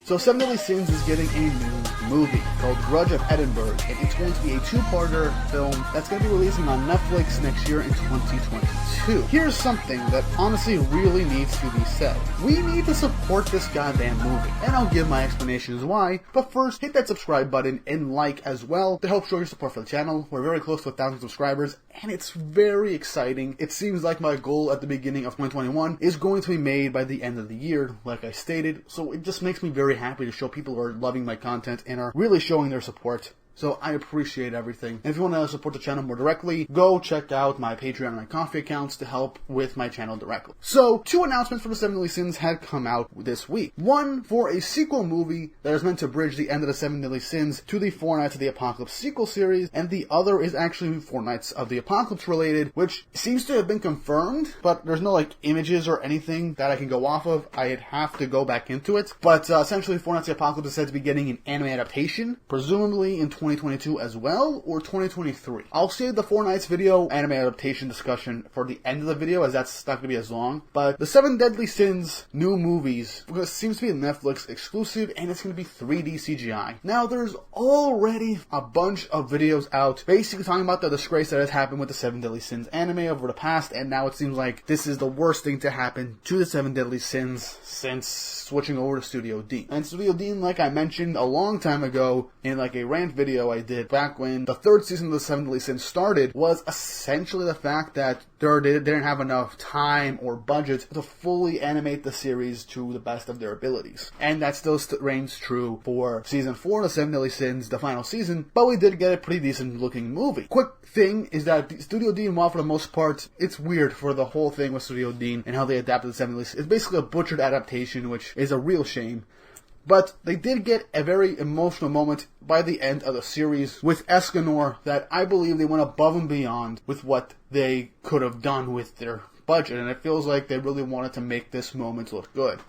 So Seven Deadly Sins is getting a new movie called Grudge of Edinburgh, and it's going to be a two-parter film that's going to be releasing on Netflix next year in 2022. Here's something that honestly really needs to be said. We need to support this goddamn movie, and I'll give my explanations why, but first, hit that subscribe button and like as well to help show your support for the channel. We're very close to 1,000 subscribers, and it's very exciting. It seems like my goal at the beginning of 2021 is going to be made by the end of the year, like I stated, so it just makes me very happy to show people who are loving my content and are really showing their support. So I appreciate everything. And if you want to support the channel more directly, go check out my Patreon and my Ko-fi accounts to help with my channel directly. So, two announcements for the Seven Deadly Sins had come out this week. One for a sequel movie that is meant to bridge the end of the Seven Deadly Sins to the Four Knights of the Apocalypse sequel series, and the other is actually Four Knights of the Apocalypse related, which seems to have been confirmed, but there's no images or anything that I can go off of. I'd have to go back into it. But essentially, Four Knights of the Apocalypse is said to be getting an anime adaptation, presumably in 2022 as well, or 2023. I'll save the Four Knights video anime adaptation discussion for the end of the video, as that's not going to be as long. But the Seven Deadly Sins new movies, because it seems to be a Netflix exclusive, and it's going to be 3D CGI. Now, there's already a bunch of videos out basically talking about the disgrace that has happened with the Seven Deadly Sins anime over the past, and now it seems like this is the worst thing to happen to the Seven Deadly Sins since switching over to Studio D. And Studio D, like I mentioned a long time ago in a rant video I did back when the third season of the Seven Deadly Sins started, was essentially the fact that they didn't have enough time or budget to fully animate the series to the best of their abilities. And that still reigns true for Season 4 of the Seven Deadly Sins, the final season, but we did get a pretty decent looking movie. Quick thing is that Studio D, while for the most part, it's weird for the whole thing with Studio D and how they adapted the Seven Deadly Sins. It's basically a butchered adaptation, which is a real shame. But they did get a very emotional moment by the end of the series with Escanor that I believe they went above and beyond with what they could have done with their budget. And it feels like they really wanted to make this moment look good.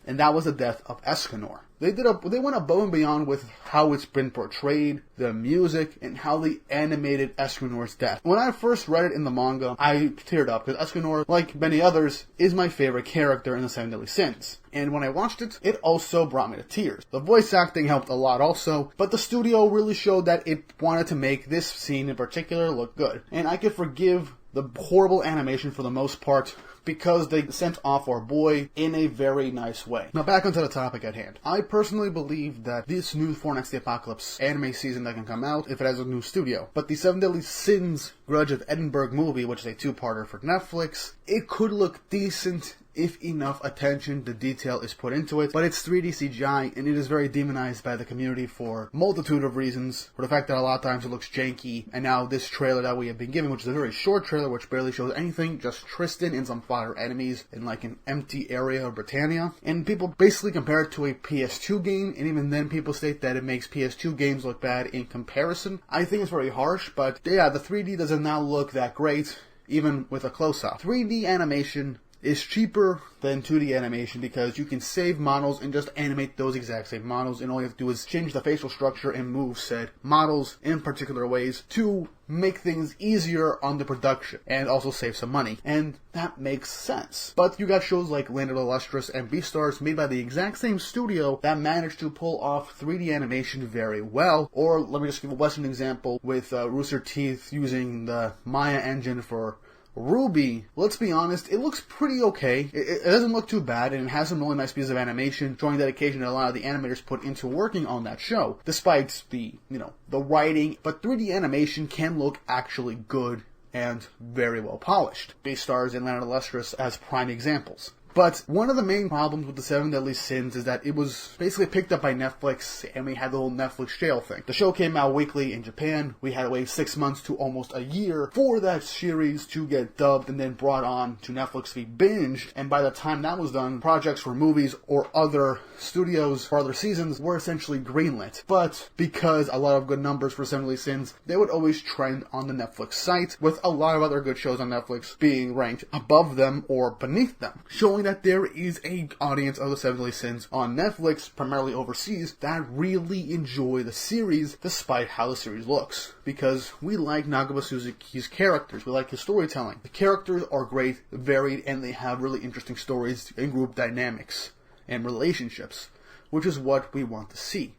And that was the death of Escanor. They went above and beyond with how it's been portrayed, the music, and how they animated Escanor's death. When I first read it in the manga, I teared up, because Escanor, like many others, is my favorite character in the Seven Deadly Sins. And when I watched it, it also brought me to tears. The voice acting helped a lot also, but the studio really showed that it wanted to make this scene in particular look good. And I could forgive the horrible animation for the most part, because they sent off our boy in a very nice way. Now back onto the topic at hand. I personally believe that this new Four Knights of the Apocalypse anime season that can come out, if it has a new studio, but the Seven Deadly Sins Grudge of Edinburgh movie, which is a two-parter for Netflix, it could look decent if enough attention to detail is put into it, but it's 3D CGI, and it is very demonized by the community for a multitude of reasons, for the fact that a lot of times it looks janky, and now this trailer that we have been given, which is a very short trailer, which barely shows anything, just Tristan and some fodder enemies in an empty area of Britannia, and people basically compare it to a PS2 game, and even then people state that it makes PS2 games look bad in comparison. I think it's very harsh, but yeah, the 3D doesn't now look that great, even with a close-up. 3D animation is cheaper than 2D animation because you can save models and just animate those exact same models, and all you have to do is change the facial structure and move said models in particular ways to make things easier on the production and also save some money. And that makes sense. But you got shows like Land of the Lustrous and Beastars made by the exact same studio that managed to pull off 3D animation very well. Or let me just give a Western example with Rooster Teeth using the Maya engine for Ruby. Let's be honest, it looks pretty okay. It doesn't look too bad, and it has some really nice pieces of animation, showing dedication that a lot of the animators put into working on that show, despite the writing. But 3D animation can look actually good and very well polished. Beastars and Land of the Lustrous as prime examples. But one of the main problems with the Seven Deadly Sins is that it was basically picked up by Netflix, and we had the whole Netflix jail thing. The show came out weekly in Japan. We had to wait 6 months to almost a year for that series to get dubbed and then brought on to Netflix to be binged. And by the time that was done, projects for movies or other studios for other seasons were essentially greenlit. But because a lot of good numbers for Seven Deadly Sins, they would always trend on the Netflix site, with a lot of other good shows on Netflix being ranked above them or beneath them, showing that there is an audience of the Seven Deadly Sins on Netflix, primarily overseas, that really enjoy the series despite how the series looks. Because we like Nagaba Suzuki's characters, we like his storytelling. The characters are great, varied, and they have really interesting stories and group dynamics and relationships. which is what we want to see.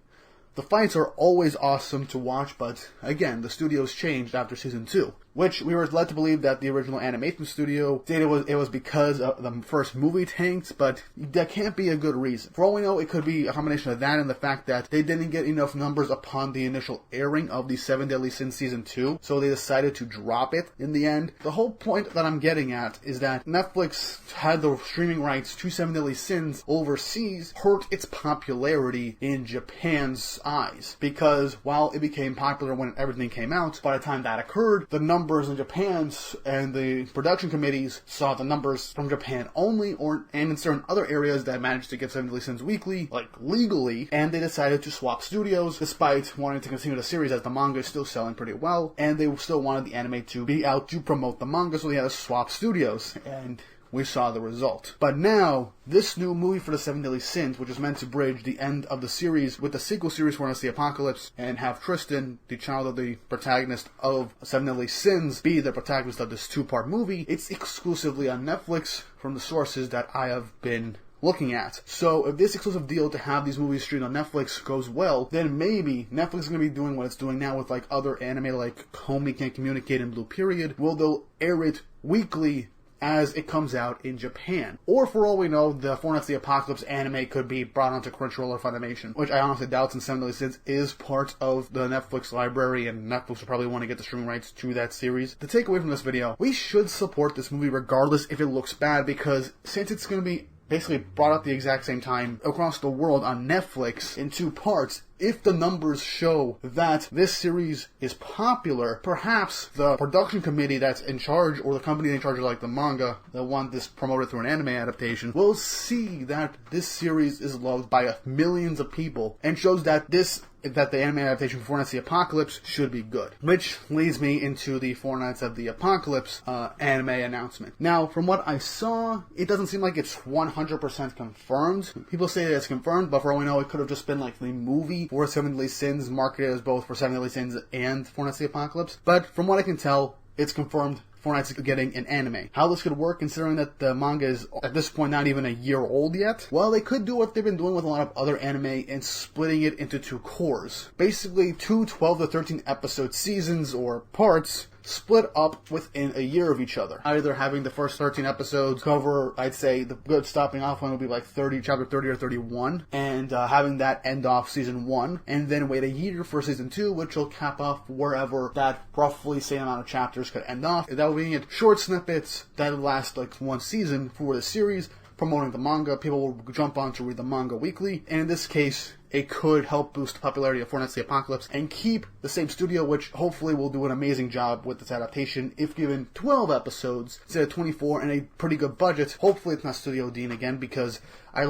The fights are always awesome to watch, but again, the studios changed after season 2, which we were led to believe that the original animation studio did it was because the first movie tanked, but that can't be a good reason. For all we know, it could be a combination of that and the fact that they didn't get enough numbers upon the initial airing of the 7 Deadly Sins season 2, so they decided to drop it in the end. The whole point that I'm getting at is that Netflix had the streaming rights to 7 Deadly Sins overseas hurt its popularity in Japan's eyes, because while it became popular when everything came out, by the time that occurred, the numbers in Japan's and the production committees saw the numbers from Japan only, and in certain other areas that managed to get 7 Deadly Sins weekly, like legally, and they decided to swap studios, despite wanting to continue the series as the manga is still selling pretty well, and they still wanted the anime to be out to promote the manga, so they had to swap studios, and we saw the result. But now, this new movie for the 7 Deadly Sins, which is meant to bridge the end of the series with the sequel series for the Apocalypse, and have Tristan, the child of the protagonist of 7 Deadly Sins, be the protagonist of this 2-part movie, it's exclusively on Netflix from the sources that I have been looking at. So if this exclusive deal to have these movies streamed on Netflix goes well, then maybe Netflix is going to be doing what it's doing now with like other anime like Homie Can't Communicate and Blue Period, will they'll air it weekly as it comes out in Japan. Or for all we know, the Four Knights of the Apocalypse anime could be brought onto Crunchyroll or Funimation, which I honestly doubt, since 7 Deadly Sins is part of the Netflix library, and Netflix will probably want to get the streaming rights to that series. The takeaway from this video, we should support this movie regardless if it looks bad, because since it's going to be basically brought out the exact same time across the world on Netflix in 2 parts, if the numbers show that this series is popular, perhaps the production committee that's in charge, or the company in charge of like the manga that want this promoted through an anime adaptation, will see that this series is loved by millions of people, and shows that the anime adaptation for Four Knights of the Apocalypse should be good. Which leads me into the Four Knights of the Apocalypse anime announcement. Now, from what I saw, it doesn't seem like it's 100% confirmed. People say that it's confirmed, but for all we know, it could have just been like the movie for 7 Deadly Sins, marketed as both for 7 Deadly Sins and Four Knights of the Apocalypse. But from what I can tell, it's confirmed Four Knights is getting an anime. How this could work, considering that the manga is at this point not even a year old yet? Well, they could do what they've been doing with a lot of other anime and splitting it into 2 cores. Basically, 2 12 to 13 episode seasons or parts split up within a year of each other. Either having the first 13 episodes cover, I'd say the good stopping off one would be like chapter 30 or 31, and having that end off season 1, and then wait a year for season 2, which will cap off wherever that roughly same amount of chapters could end off. That would be it. Short snippets that last like 1 season for the series, promoting the manga. People will jump on to read the manga weekly, and in this case, it could help boost the popularity of Four Knights of the Apocalypse and keep the same studio, which hopefully will do an amazing job with this adaptation if given 12 episodes instead of 24 and a pretty good budget. Hopefully it's not Studio Dean again, because I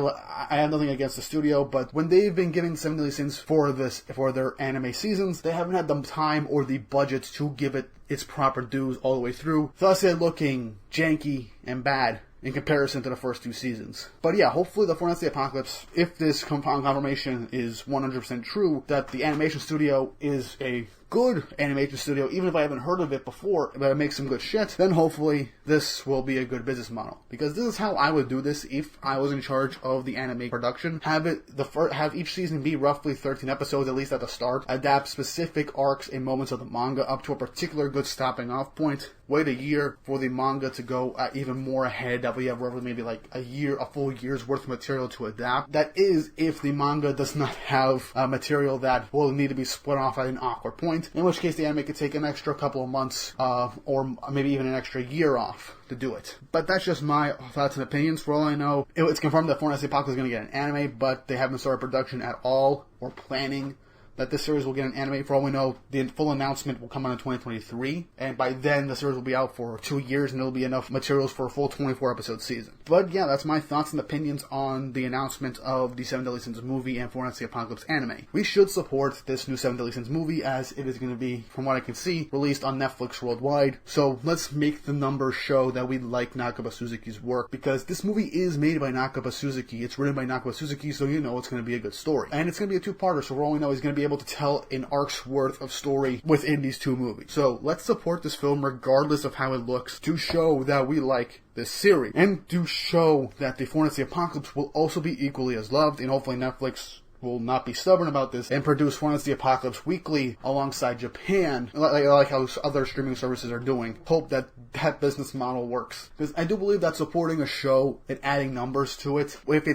have nothing against the studio, but when they've been giving 7 Deadly Sins for their anime seasons, they haven't had the time or the budget to give it its proper dues all the way through, thus it looking janky and bad in comparison to the first 2 seasons. But yeah, hopefully the Four Knights of the Apocalypse, if this confirmation is 100% true, that the animation studio is a good animation studio, even if I haven't heard of it before, but it makes some good shit, then hopefully this will be a good business model. Because this is how I would do this if I was in charge of the anime production. Have each season be roughly 13 episodes, at least at the start. Adapt specific arcs and moments of the manga up to a particular good stopping off point. Wait a year for the manga to go even more ahead. That we have roughly maybe like a full year's worth of material to adapt. That is if the manga does not have material that will need to be split off at an awkward point. In which case the anime could take an extra couple of months, or maybe even an extra year off to do it. But that's just my thoughts and opinions. For all I know, it's confirmed that Four Knights of the Apocalypse is going to get an anime, but they haven't started production at all, or planning that this series will get an anime. For all we know, the full announcement will come out in 2023, and by then the series will be out for 2 years, and there'll be enough materials for a full 24-episode season. But yeah, that's my thoughts and opinions on the announcement of the 7 Deadly Sins movie and Four Knights of the Apocalypse anime. We should support this new 7 Deadly Sins movie, as it is going to be, from what I can see, released on Netflix worldwide. So let's make the numbers show that we like Nakaba Suzuki's work, because this movie is made by Nakaba Suzuki. It's written by Nakaba Suzuki, so you know it's going to be a good story. And it's going to be a 2-parter, so for all we know, he's going to be be able to tell an arc's worth of story within these two movies. So let's support this film regardless of how it looks, to show that we like this series, and to show that the Four Knights of the Apocalypse will also be equally as loved, and hopefully Netflix will not be stubborn about this and produce Four Knights of the Apocalypse weekly alongside Japan, like how other streaming services are doing. Hope that that business model works, because I do believe that supporting a show and adding numbers to it, if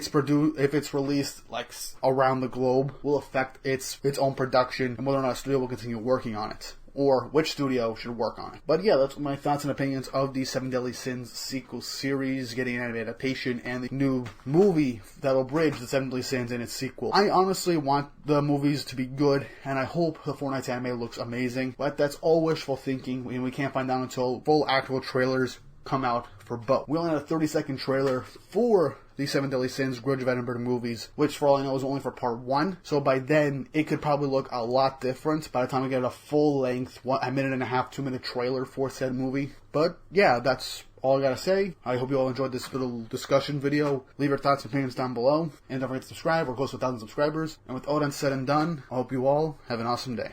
it's released like around the globe, will affect its own production and whether or not a studio will continue working on it, or which studio should work on it. But yeah, that's my thoughts and opinions of the Seven Deadly Sins sequel series, getting an anime adaptation, and the new movie that'll bridge the Seven Deadly Sins and its sequel. I honestly want the movies to be good, and I hope the Four Knights anime looks amazing, but that's all wishful thinking, and we can't find out until full actual trailers come out for both. We only had a 30-second trailer for the Seven Deadly Sins Grudge of Edinburgh movies, which for all I know is only for part 1, so by then it could probably look a lot different by the time we get a full-length, a minute and a half, 2-minute trailer for said movie. But yeah, that's all I gotta say. I hope you all enjoyed this little discussion video. Leave your thoughts and opinions down below, and don't forget to subscribe. We're close to 1,000 subscribers. And with all that said and done, I hope you all have an awesome day.